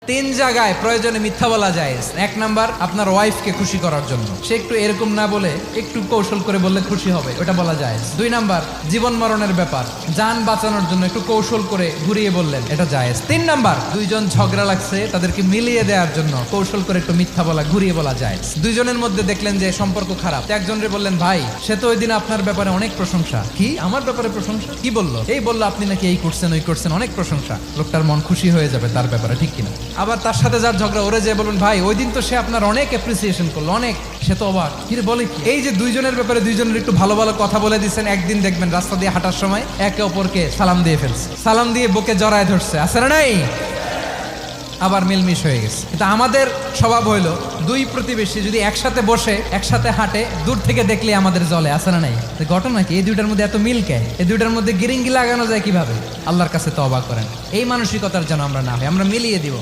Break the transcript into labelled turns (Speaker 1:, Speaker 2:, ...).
Speaker 1: তিন জায়গায় প্রয়োজনে মিথ্যা বলা যায়। এক নাম্বার, আপনার ওয়াইফকে খুশি করার জন্য, সে একটু এরকম না বলে একটু কৌশল করে বললে খুশি হবে, ওটা বলা যায়। দুই নাম্বার, জীবন মরণের ব্যাপার, যান বাঁচানোর জন্য একটু কৌশল করে ঘুরিয়ে বললেন, এটা জায়েজ। তিন নাম্বার, দুইজন ঝগড়া লাগছে, তাদেরকে মিলিয়ে দেওয়ার জন্য কৌশল করে একটু মিথ্যা বলা, ঘুরিয়ে বলা যায়। দুইজনের মধ্যে দেখলেন যে সম্পর্ক খারাপ, একজনরে বললেন, ভাই সে তো ওই দিন আপনার ব্যাপারে অনেক প্রশংসা। কি আমার ব্যাপারে প্রশংসা? কি বললো? এই বললো আপনি নাকি এই করছেন ওই করছেন, অনেক প্রশংসা। লোকটার মন খুশি হয়ে যাবে তার ব্যাপারে, ঠিক কিনা? আবার তার সাথে যার ঝগড়া, ওরে যে বলুন, ভাই ওই দিন তো সে আপনার অনেক অ্যাপ্রিসিয়েশন করলো, অনেক, সে তো অবাক। কি রে বলে? এই যে দুইজনের ব্যাপারে দুইজনের একটু ভালো ভালো কথা বলে দিচ্ছেন, একদিন দেখবেন রাস্তা দিয়ে হাঁটার সময় একে অপরকে সালাম দিয়ে ফেলছে, সালাম দিয়ে বুকে জড়ায় ধরছে, আছে না নাই? আবার মিলমিশ হয়ে গেছে। কিন্তু আমাদের স্বভাব হইলো, দুই প্রতিবেশী যদি একসাথে বসে একসাথে হাঁটে, দূর থেকে দেখলে আমাদের জলে, আছে না নাই? ঘটনা কি? এই দুইটার মধ্যে এত মিল কে? এই দুইটার মধ্যে গিরিঙ্গি লাগানো যায় কিভাবে? আল্লাহর কাছে তওবা করেন, এই মানসিকতার যেন আমরা না হই, আমরা মিলিয়ে দিব।